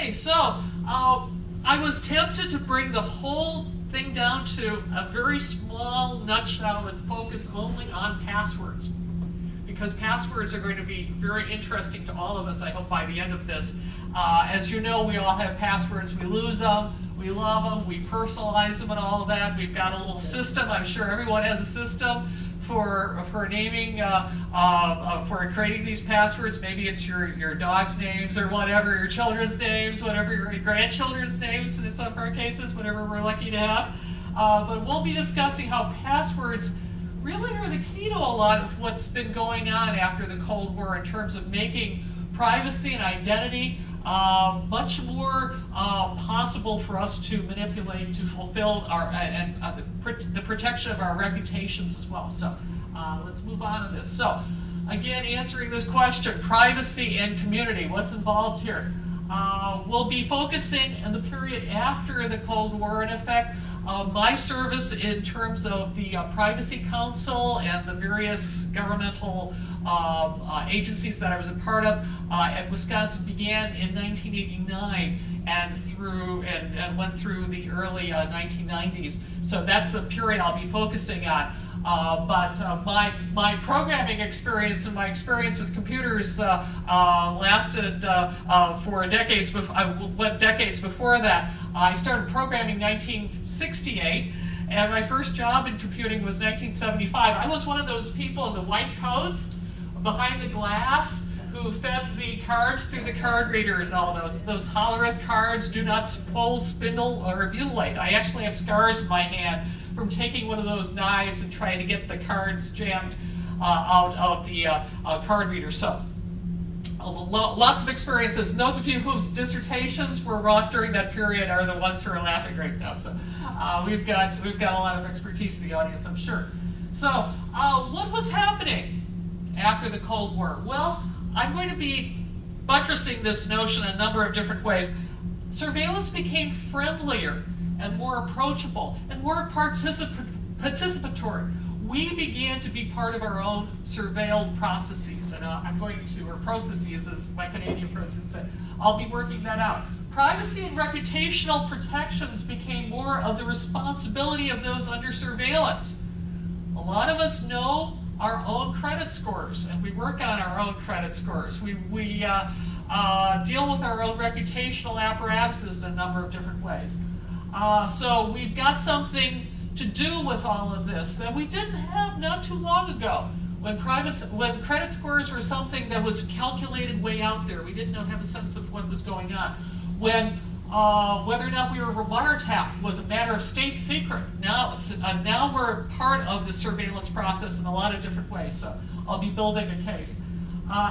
Okay, so I was tempted to bring the whole thing down to a very small nutshell and focus only on passwords, because passwords are going to be very interesting to all of us, I hope, by the end of this. As you know, we all have passwords. We lose them, we love them, we personalize them and all of that. We've got a little system. I'm sure everyone has a system for naming, for creating these passwords. Maybe it's your dog's names or whatever, your children's names, whatever, your grandchildren's names in some of our cases, whatever we're lucky to have. But we'll be discussing how passwords really are the key to a lot of what's been going on after the Cold War in terms of making privacy and identity much more possible for us to manipulate to fulfill our the protection of our reputations as well. So let's move on to this. So again, answering this question, privacy and community, what's involved here? We'll be focusing in the period after the Cold War, in effect. My service in terms of the Privacy Council and the various governmental agencies that I was a part of at Wisconsin began in 1989 and went through the early 1990s. So that's the period I'll be focusing on. But my programming experience and my experience with computers lasted for decades. Decades before that, I started programming in 1968, and my first job in computing was 1975. I was one of those people in the white coats behind the glass who fed the cards through the card readers and all those hollerith cards. Do not pull, spindle, or mutilate. I actually have scars in my hand from taking one of those knives and trying to get the cards jammed out of the card reader. So lots of experiences. And those of you whose dissertations were wrought during that period are the ones who are laughing right now. So we've got a lot of expertise in the audience, I'm sure. So what was happening after the Cold War? Well, I'm going to be buttressing this notion in a number of different ways. Surveillance became friendlier and more approachable and more participatory. We began to be part of our own surveilled processes, and I'm going to, or processes as my Canadian friends would say. I'll be working that out. Privacy and reputational protections became more of the responsibility of those under surveillance. A lot of us know our own credit scores, and we work on our own credit scores. We deal with our own reputational apparatuses in a number of different ways. So we've got something to do with all of this that we didn't have not too long ago, when credit scores were something that was calculated way out there. We didn't have a sense of what was going on. When whether or not we were wiretapped was a matter of state secret. Now we're part of the surveillance process in a lot of different ways. So I'll be building a case.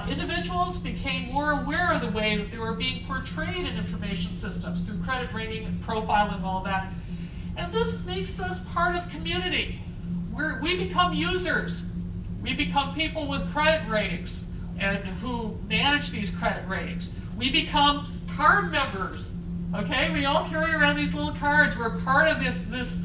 Individuals became more aware of the way that they were being portrayed in information systems through credit rating and profiling and all that. And this makes us part of community. We become users. We become people with credit ratings and who manage these credit ratings. We become card members. Okay, we all carry around these little cards. We're part of this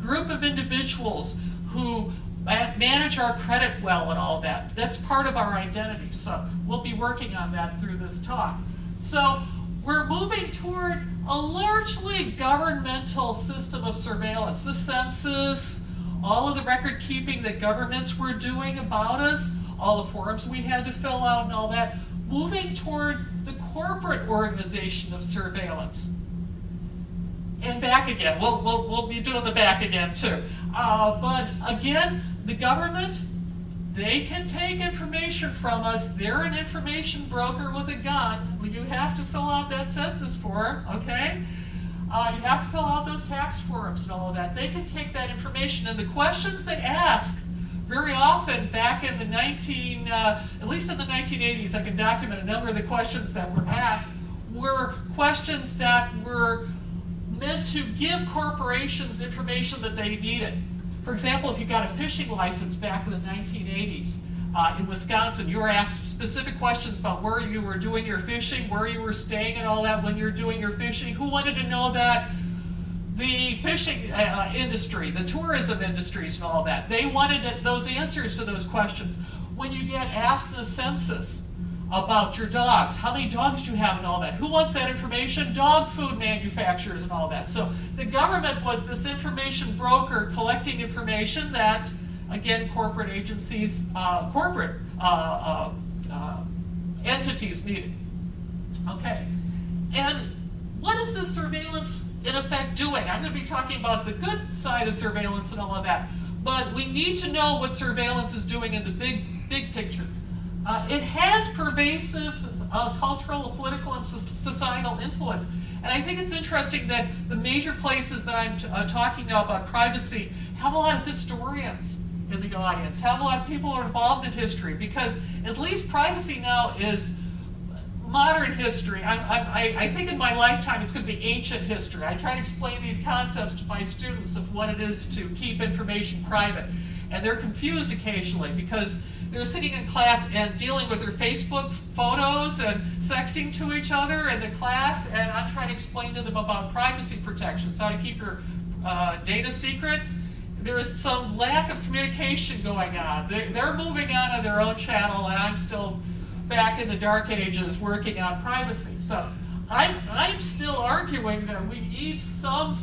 group of individuals who manage our credit well and all that. That's part of our identity. So we'll be working on that through this talk. So we're moving toward a largely governmental system of surveillance. The census, all of the record keeping that governments were doing about us, all the forms we had to fill out and all that, moving toward the corporate organization of surveillance. And back again. We'll be doing the back again too. But again, the government, they can take information from us. They're an information broker with a gun. You have to fill out that census form, okay? You have to fill out those tax forms and all of that. They can take that information, and the questions they ask, very often back in the at least in the 1980s, I can document a number of the questions that were asked, were questions that were meant to give corporations information that they needed. For example, if you got a fishing license back in the 1980s in Wisconsin, you were asked specific questions about where you were doing your fishing, where you were staying and all that when you're doing your fishing. Who wanted to know that? The fishing industry, the tourism industries and all that. They wanted those answers to those questions. When you get asked the census, about your dogs. How many dogs do you have and all that? Who wants that information? Dog food manufacturers and all that. So the government was this information broker collecting information that, again, corporate agencies, corporate entities needed. Okay, and what is this surveillance in effect doing? I'm going to be talking about the good side of surveillance and all of that, but we need to know what surveillance is doing in the big picture. It has pervasive cultural, political, and societal influence. And I think it's interesting that the major places that I'm talking about privacy have a lot of historians in the audience, have a lot of people who are involved in history, because at least privacy now is modern history. I think in my lifetime it's going to be ancient history. I try to explain these concepts to my students of what it is to keep information private. And they're confused occasionally because they're sitting in class and dealing with their Facebook photos and sexting to each other in the class, and I'm trying to explain to them about privacy protections, how to keep your data secret. There is some lack of communication going on. They're moving on to their own channel, and I'm still back in the dark ages working on privacy. So I'm still arguing that we need some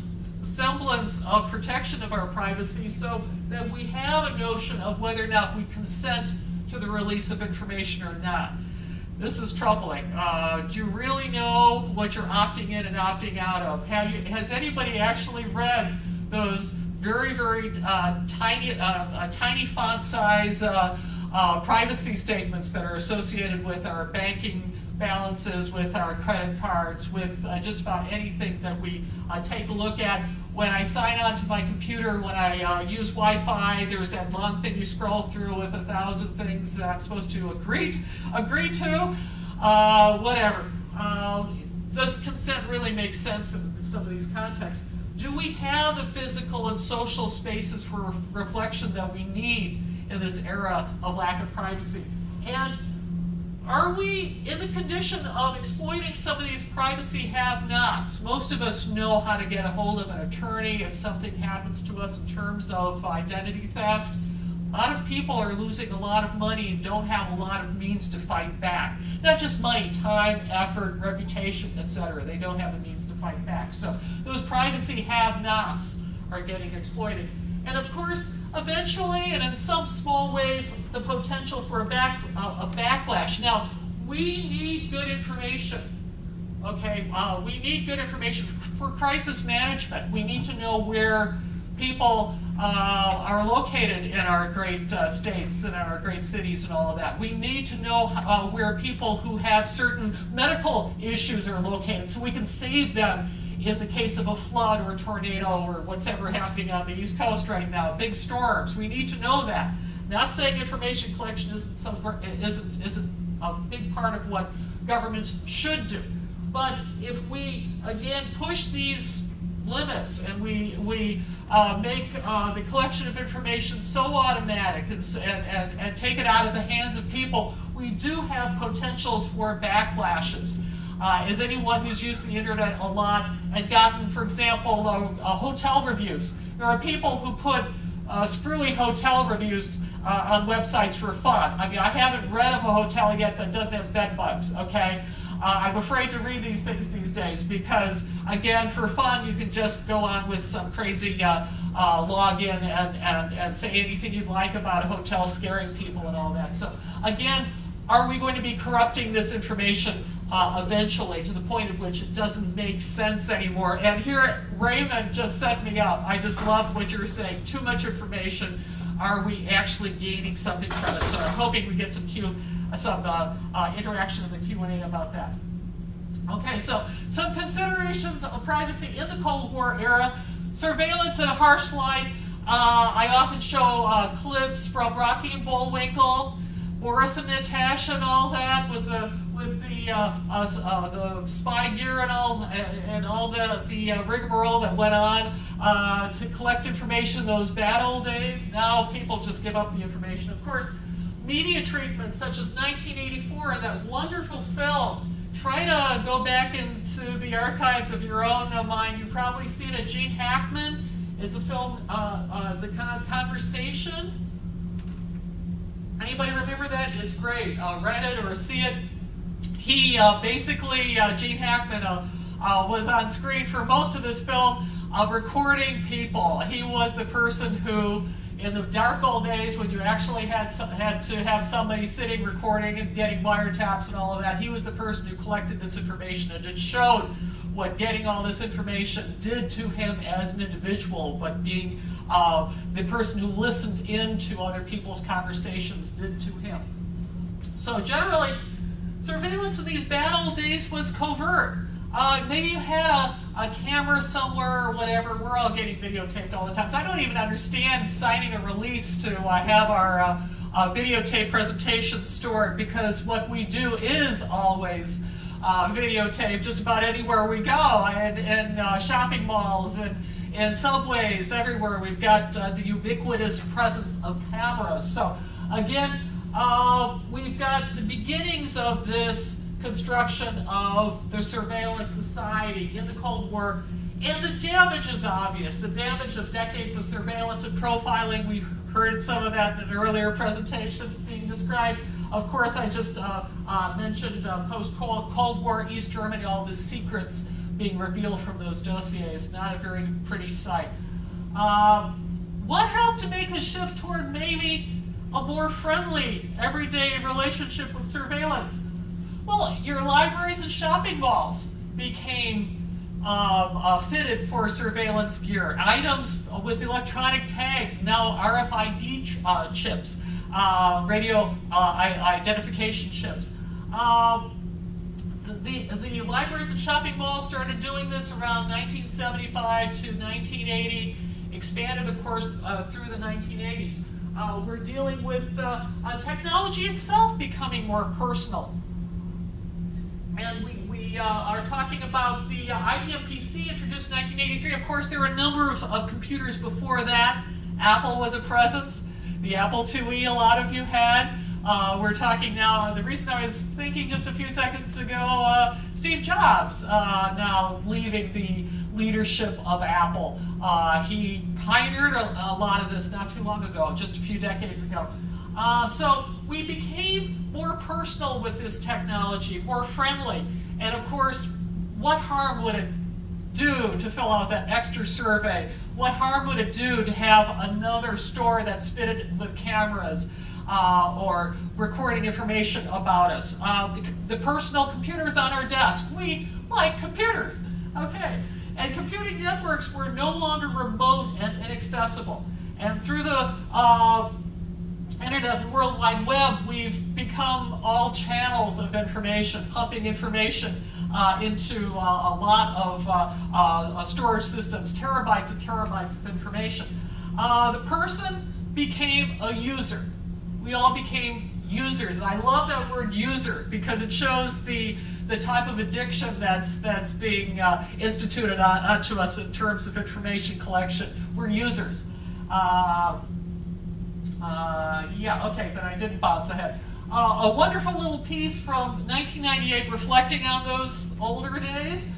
semblance of protection of our privacy so that we have a notion of whether or not we consent to the release of information or not. This is troubling. Do you really know what you're opting in and opting out of? Has anybody actually read those very, very tiny font size privacy statements that are associated with our banking balances, with our credit cards, with just about anything that we take a look at? When I sign on to my computer, when I use Wi-Fi, there's that long thing you scroll through with 1,000 things that I'm supposed to agree to. Whatever. Does consent really make sense in some of these contexts? Do we have the physical and social spaces for reflection that we need in this era of lack of privacy? And are we in the condition of exploiting some of these privacy have-nots? Most of us know how to get a hold of an attorney if something happens to us in terms of identity theft. A lot of people are losing a lot of money and don't have a lot of means to fight back. Not just money, time, effort, reputation, etc. They don't have the means to fight back. So those privacy have-nots are getting exploited. And of course, eventually, and in some small ways, the potential for a backlash. Now, we need good information. Okay, we need good information for crisis management. We need to know where people are located in our great states and our great cities and all of that. We need to know where people who have certain medical issues are located so we can save them in the case of a flood or a tornado or what's ever happening on the East Coast right now, big storms. We need to know that. Not saying information collection isn't a big part of what governments should do. But if we, again, push these limits and we make the collection of information so automatic and take it out of the hands of people, we do have potentials for backlashes. As anyone who's used the internet a lot and gotten, for example, hotel reviews. There are people who put screwy hotel reviews on websites for fun. I mean, I haven't read of a hotel yet that doesn't have bed bugs, okay? I'm afraid to read these things these days because, again, for fun, you can just go on with some crazy login and say anything you'd like about a hotel, scaring people and all that. So, again, are we going to be corrupting this information eventually to the point at which it doesn't make sense anymore? And here, Raymond just set me up. I just love what you're saying. Too much information. Are we actually gaining something from it? So I'm hoping we get some interaction in the Q&A about that. Okay, so some considerations of privacy in the Cold War era. Surveillance in a harsh light. I often show clips from Rocky and Bullwinkle, Boris and Natasha and all that with the spy gear and all the rigmarole that went on to collect information in those bad old days. Now people just give up the information. Of course, media treatment such as 1984 and that wonderful film. Try to go back into the archives of your own mind. You've probably seen it. Gene Hackman is a film, The Conversation. Anybody remember that? It's great. Read it or see it. He basically, Gene Hackman was on screen for most of this film recording people. He was the person who, in the dark old days when you actually had to have somebody sitting recording and getting wiretaps and all of that, he was the person who collected this information, and it showed what getting all this information did to him as an individual, but being the person who listened into other people's conversations did to him. So generally, surveillance in these bad old days was covert. Maybe you had a camera somewhere or whatever. We're all getting videotaped all the time. So I don't even understand signing a release to have our videotape presentations stored, because what we do is always videotape just about anywhere we go, and in shopping malls and subways, everywhere. We've got the ubiquitous presence of cameras. So again, we've got the beginnings of this construction of the surveillance society in the Cold War, and the damage is obvious. The damage of decades of surveillance and profiling. We've heard some of that in an earlier presentation being described. Of course, I just mentioned post-Cold War East Germany, all the secrets being revealed from those dossiers. Not a very pretty sight. What helped to make the shift toward maybe a more friendly, everyday relationship with surveillance? Well, your libraries and shopping malls became fitted for surveillance gear. Items with electronic tags, now RFID chips, radio identification chips. The libraries and shopping malls started doing this around 1975 to 1980, expanded, of course, through the 1980s. We're dealing with technology itself becoming more personal. And we are talking about the IBM PC introduced in 1983. Of course, there were a number of computers before that. Apple was a presence. The Apple IIe, a lot of you had. We're talking now, the reason I was thinking just a few seconds ago, Steve Jobs now leaving the leadership of Apple. He pioneered a lot of this not too long ago, just a few decades ago. So we became more personal with this technology, more friendly. And of course, what harm would it do to fill out that extra survey? What harm would it do to have another store that's fitted with cameras or recording information about us? The personal computers on our desk. We like computers. Okay. And computing networks were no longer remote and inaccessible. And through the Internet and World Wide Web, we've become all channels of information, pumping information into a lot of storage systems, terabytes and terabytes of information. The person became a user. We all became users. And I love that word user because it shows the type of addiction that's being instituted onto us in terms of information collection. We're users. Yeah, okay, but I didn't bounce ahead. A wonderful little piece from 1998 reflecting on those older days.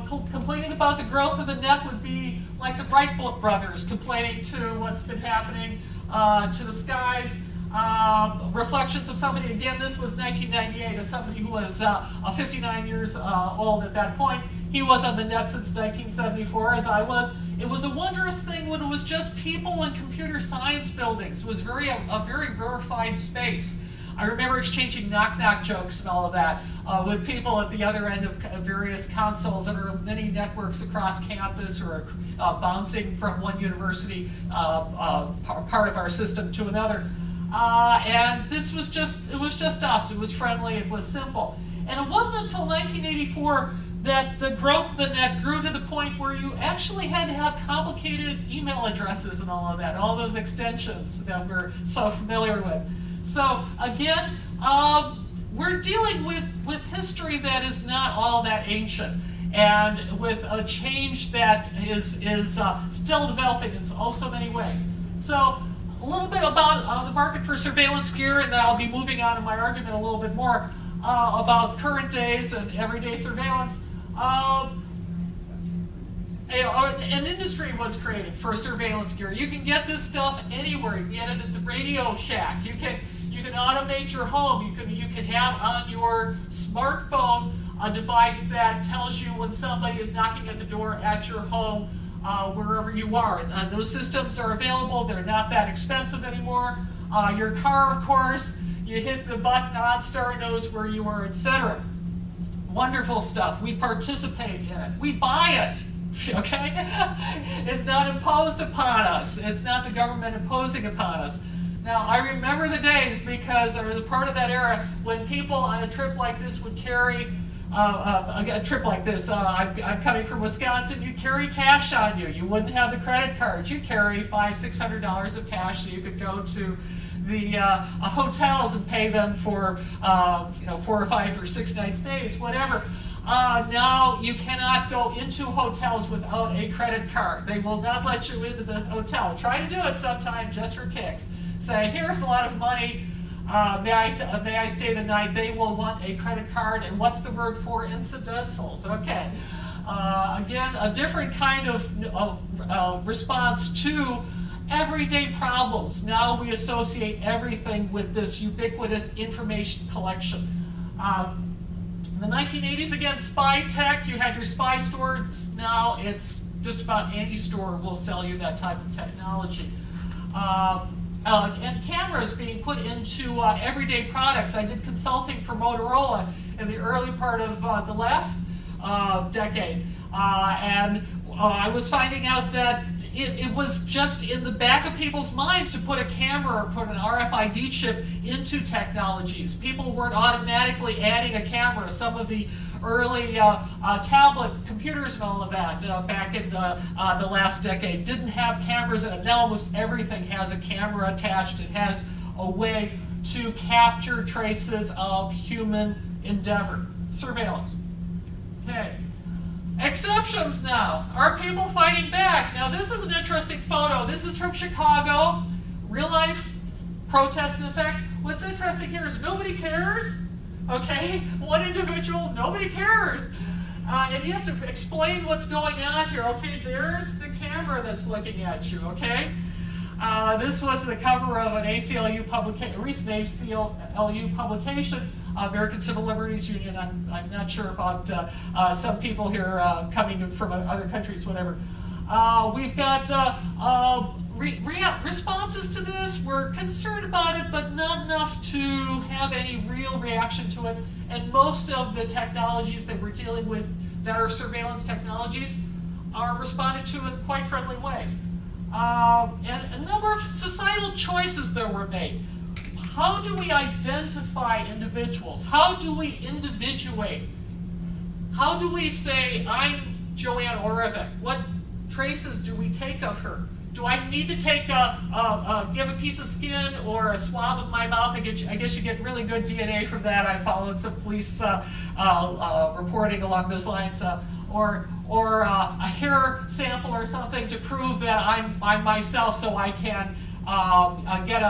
Complaining about the growth of the net would be like the Wright brothers complaining to what's been happening to the skies. Reflections of somebody, again, this was 1998, as somebody who was 59 years old at that point. He was on the net since 1974, as I was. It was a wondrous thing when it was just people in computer science buildings. It was a very rarefied space. I remember exchanging knock-knock jokes and all of that with people at the other end of various consoles, and there are many networks across campus or bouncing from one university part of our system to another. And this was just, it was just us. It was friendly, it was simple. And it wasn't until 1984 that the growth of the net grew to the point where you actually had to have complicated email addresses and all of that, all those extensions that we're so familiar with. So again, we're dealing with history that is not all that ancient, and with a change that is still developing in so many ways. So a little bit about the market for surveillance gear, and then I'll be moving on in my argument a little bit more about current days and everyday surveillance. An industry was created for surveillance gear. You can get this stuff anywhere. You can get it at the Radio Shack. You You can automate your home. You can have on your smartphone a device that tells you when somebody is knocking at the door at your home, wherever you are. Those systems are available. They're not that expensive anymore. Your car, of course, you hit the button, OnStar knows where you are, etc. Wonderful stuff. We participate in it. We buy it. Okay? It's not imposed upon us. It's not the government imposing upon us. Now, I remember the days, because I was a part of that era, when people on a trip like this would carry a trip like this. I'm coming from Wisconsin. You carry cash on you. You wouldn't have the credit cards. You carry $500-600 of cash, so you could go to the hotels and pay them for 4 or 5 or 6 night stays, whatever. Now you cannot go into hotels without a credit card. They will not let you into the hotel. Try to do it sometime just for kicks. Say, here's a lot of money. May I stay the night? They will want a credit card. And what's the word for incidentals? Okay. Again, a different kind of response to everyday problems. Now we associate everything with this ubiquitous information collection. In the 1980s, again, spy tech. You had your spy stores. Now it's just about any store will sell you that type of technology. And cameras being put into everyday products. I did consulting for Motorola in the early part of the last decade. And I was finding out that it was just in the back of people's minds to put a camera or put an RFID chip into technologies. People weren't automatically adding a camera. Some of the early tablet computers and all of that back in the last decade didn't have cameras in it. Now almost everything has a camera attached. It has a way to capture traces of human endeavor. Surveillance. Okay. Exceptions now. Are people fighting back? Now this is an interesting photo. This is from Chicago. Real life protest in effect. What's interesting here is nobody cares. Okay? One individual, nobody cares. And he has to explain what's going on here. Okay, there's the camera that's looking at you, okay? This was the cover of an ACLU publication, a recent ACLU publication, American Civil Liberties Union. I'm not sure about some people here coming in from other countries, whatever. We've got responses to this. We're concerned about it, but not enough to have any real reaction to it. And most of the technologies that we're dealing with that are surveillance technologies are responded to in quite friendly ways. And a number of societal choices that were made. How do we identify individuals? How do we individuate? How do we say, I'm Joanne Oravec? What traces do we take of her? Do I need to take give a piece of skin or a swab of my mouth? I guess you get really good DNA from that. I followed some police reporting along those lines. Or a hair sample or something to prove that I'm myself, so I can get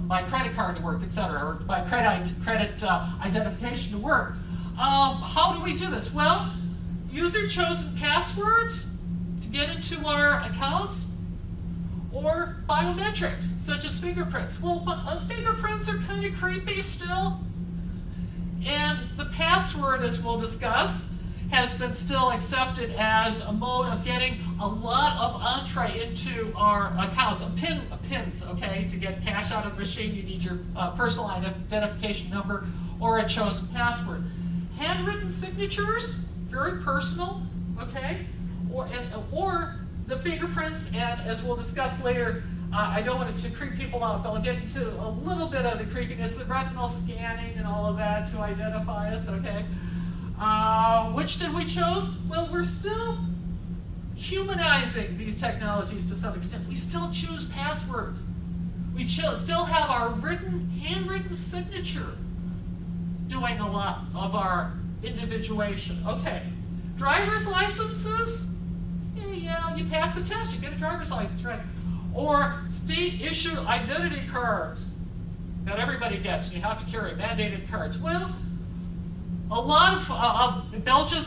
my credit card to work, etc., or my credit identification to work. How do we do this? Well, user-chosen passwords to get into our accounts, or biometrics, such as fingerprints. Well, fingerprints are kind of creepy still. And the password, as we'll discuss, has been still accepted as a mode of getting a lot of entree into our accounts. Pins, okay? To get cash out of the machine, you need your personal identification number or a chosen password. Handwritten signatures, very personal, okay? Or the fingerprints, and as we'll discuss later, I don't want it to creep people out, but I'll get into a little bit of the creepiness, the retinal scanning and all of that to identify us, okay? Which did we choose? Well, we're still humanizing these technologies to some extent. We still choose passwords. We still have our handwritten signature doing a lot of our individuation. Okay, driver's licenses? Yeah, you pass the test, you get a driver's license, right? Or state-issued identity cards that everybody gets, and you have to carry mandated cards. Well, a lot of Belgium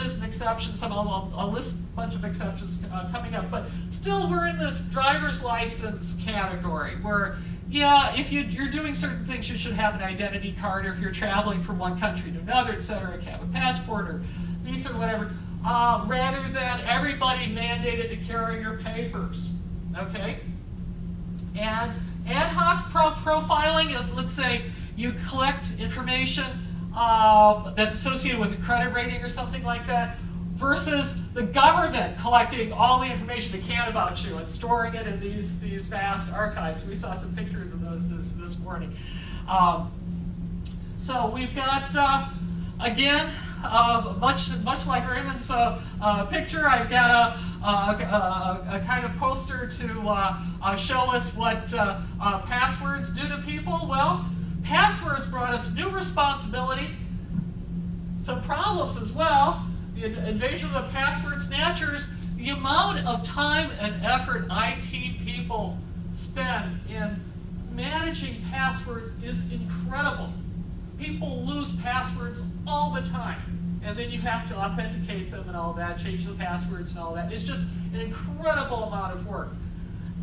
is an exception. I'll list a bunch of exceptions coming up, but still we're in this driver's license category where yeah, if you're doing certain things, you should have an identity card, or if you're traveling from one country to another, etc., have a passport or visa or whatever, rather than everybody mandated to carry your papers, okay? And ad hoc profiling, let's say you collect information that's associated with a credit rating or something like that, versus the government collecting all the information they can about you and storing it in these vast archives. We saw some pictures of those this morning. So we've got, again, much like Raymond's picture, I've got a kind of poster to show us what passwords do to people. Well, passwords brought us new responsibility, some problems as well. The invasion of the password snatchers, the amount of time and effort IT people spend in managing passwords is incredible. People lose passwords all the time, and then you have to authenticate them and all that, change the passwords and all that. It's just an incredible amount of work.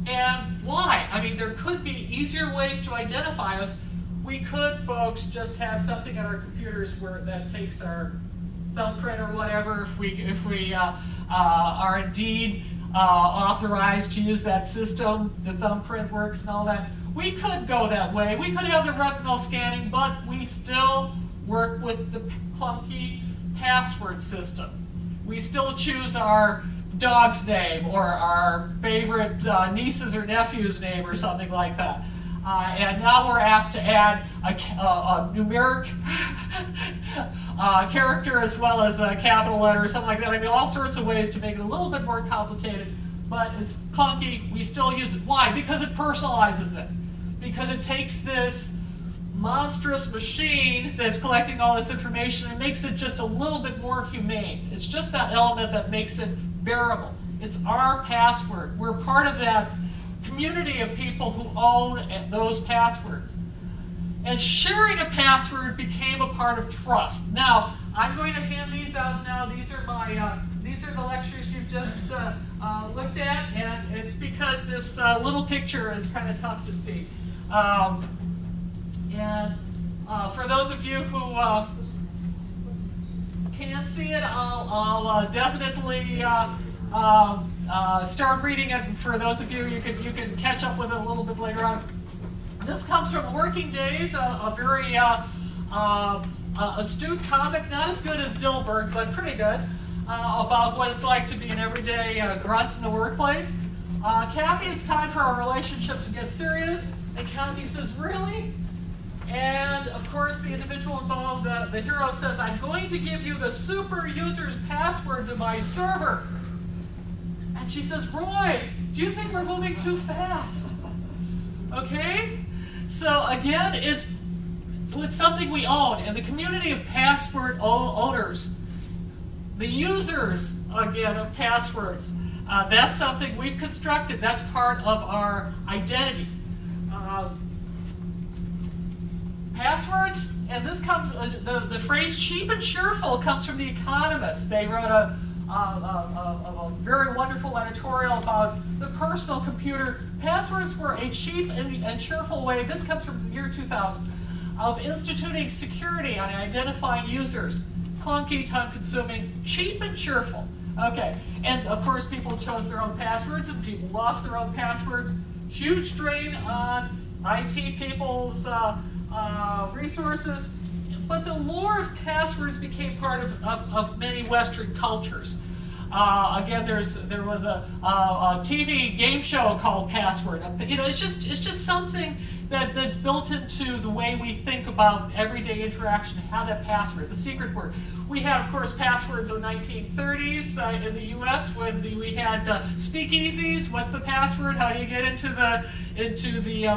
And why? I mean, there could be easier ways to identify us. We could, folks, just have something on our computers where that takes our thumbprint or whatever, if we are indeed authorized to use that system, the thumbprint works and all that. We could go that way. We could have the retinal scanning, but we still work with the clunky password system. We still choose our dog's name or our favorite niece's or nephew's name or something like that. And now we're asked to add a numeric character as well as a capital letter or something like that. I mean, all sorts of ways to make it a little bit more complicated, but it's clunky. We still use it. Why? Because it personalizes it. Because it takes this monstrous machine that's collecting all this information and makes it just a little bit more humane. It's just that element that makes it bearable. It's our password. We're part of that community of people who own those passwords. And sharing a password became a part of trust. Now, I'm going to hand these out now. These are the lectures you've just looked at, and it's because this little picture is kind of tough to see. And for those of you who can't see it, I'll definitely start reading it. For those of you, you can catch up with it a little bit later on. This comes from Working Days, a very astute comic, not as good as Dilbert, but pretty good, about what it's like to be an everyday grunt in the workplace. Kathy, it's time for our relationship to get serious. And Kathy says, really? And of course, the individual involved, the hero says, I'm going to give you the super user's password to my server. And she says, Roy, do you think we're moving too fast? Okay? So again, it's something we own. And the community of password owners, the users, again, of passwords, that's something we've constructed. That's part of our identity. Passwords, and this comes, the phrase cheap and cheerful comes from The Economist. They wrote a very wonderful editorial about the personal computer. Passwords were a cheap and cheerful way, this comes from the year 2000, of instituting security on identifying users. Clunky, time-consuming, cheap and cheerful. Okay, and of course people chose their own passwords and people lost their own passwords. Huge drain on IT people's resources, but the lore of passwords became part of many Western cultures. Again, there was a TV game show called Password. You know, it's just something that's built into the way we think about everyday interaction. How that password, the secret word. We had, of course, passwords in the 1930s in the U.S. when we had speakeasies. What's the password? How do you get into the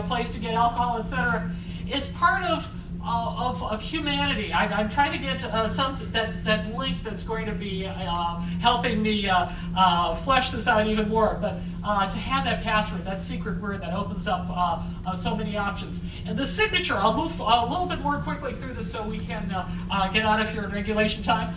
place to get alcohol, etc. It's part of humanity. I'm trying to get something that link that's going to be helping me flesh this out even more. But to have that password, that secret word that opens up so many options. And the signature, I'll move a little bit more quickly through this so we can get out of here in regulation time.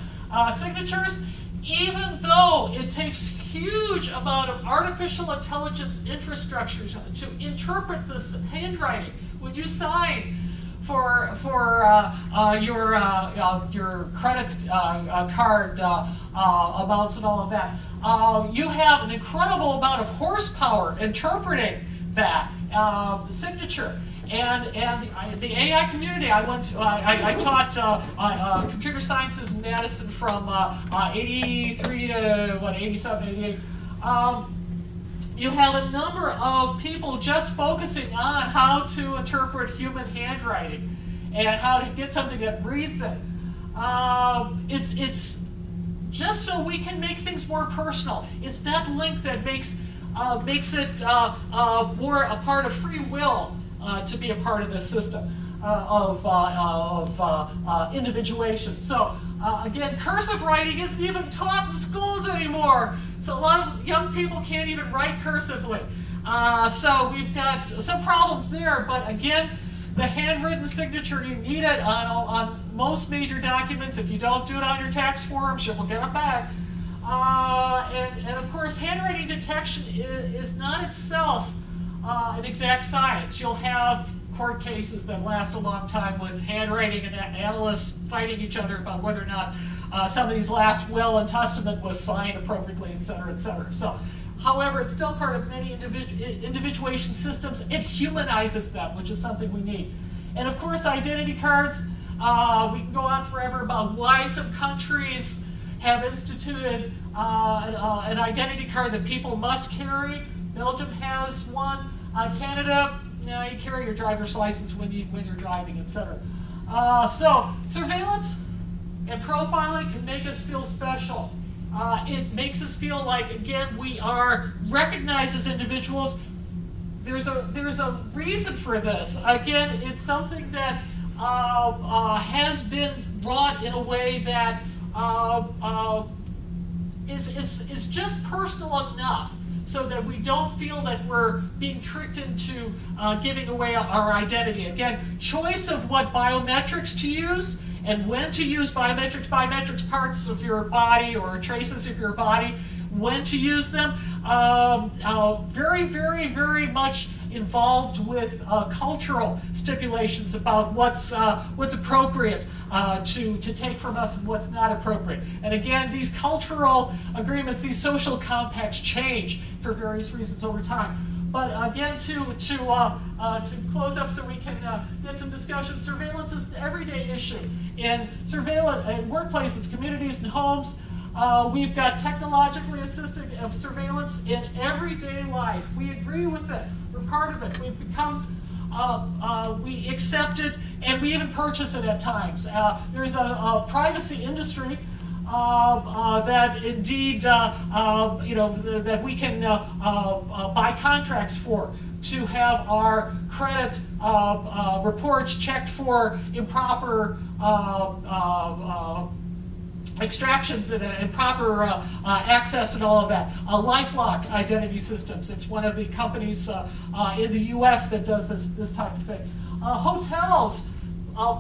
Signatures, even though it takes huge amount of artificial intelligence infrastructure to interpret this handwriting, when you sign for your credits card amounts and all of that, you have an incredible amount of horsepower interpreting that signature. And the AI community, I taught computer sciences in Madison from 83 to 87, 88. You have a number of people just focusing on how to interpret human handwriting and how to get something that reads it. It's just so we can make things more personal. It's that link that makes it more a part of free will to be a part of this system of individuation. So again, cursive writing isn't even taught in schools anymore. So a lot of young people can't even write cursively. So we've got some problems there, but again, the handwritten signature, you need it on most major documents. If you don't do it on your tax forms, you will get it back. And of course, handwriting detection is not itself an exact science. You'll have court cases that last a long time with handwriting and analysts fighting each other about whether or not somebody's last will and testament was signed appropriately, et cetera, et cetera. So, however, it's still part of many individuation systems. It humanizes them, which is something we need. And of course, identity cards. We can go on forever about why some countries have instituted an identity card that people must carry. Belgium has one. Canada, no, you carry your driver's license when you're driving, etc. So surveillance and profiling can make us feel special. It makes us feel like, again, we are recognized as individuals. There's a reason for this. Again, it's something that has been wrought in a way that is just personal enough, so that we don't feel that we're being tricked into giving away our identity. Again, choice of what biometrics to use and when to use biometrics parts of your body or traces of your body, when to use them. Very, very, very much involved with cultural stipulations about what's appropriate to take from us and what's not appropriate. And again, these cultural agreements, these social compacts change for various reasons over time. But again, to close up so we can get some discussion, surveillance is an everyday issue. In workplaces, communities, and homes, we've got technologically assisted surveillance in everyday life. We agree with it. We're part of it. We've become, we accept it, and we even purchase it at times. There's a privacy industry that indeed, that we can buy contracts for, to have our credit reports checked for improper extractions and improper access and all of that. LifeLock identity systems. It's one of the companies in the U.S. that does this type of thing. Hotels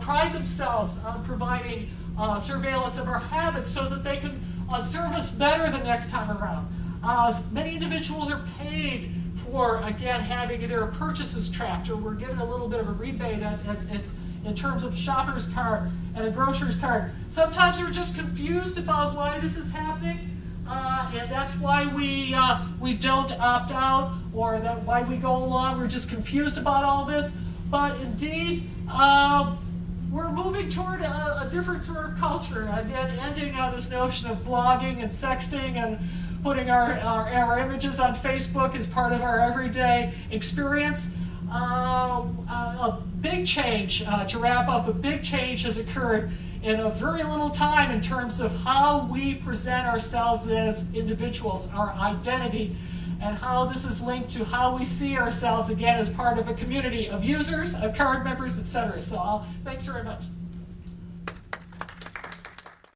pride themselves on providing surveillance of our habits so that they can serve us better the next time around. Many individuals are paid for, again, having their purchases tracked, or we're given a little bit of a rebate in terms of shopper's card and a grocer's card. Sometimes we're just confused about why this is happening, and that's why we don't opt out, or why we go along. We're just confused about all this. But indeed, we're moving toward a different sort of culture. Again, ending on this notion of blogging and sexting and putting our images on Facebook as part of our everyday experience. A big change, to wrap up, a big change has occurred in a very little time in terms of how we present ourselves as individuals, our identity, and how this is linked to how we see ourselves, again, as part of a community of users, of card members, etc. So thanks very much.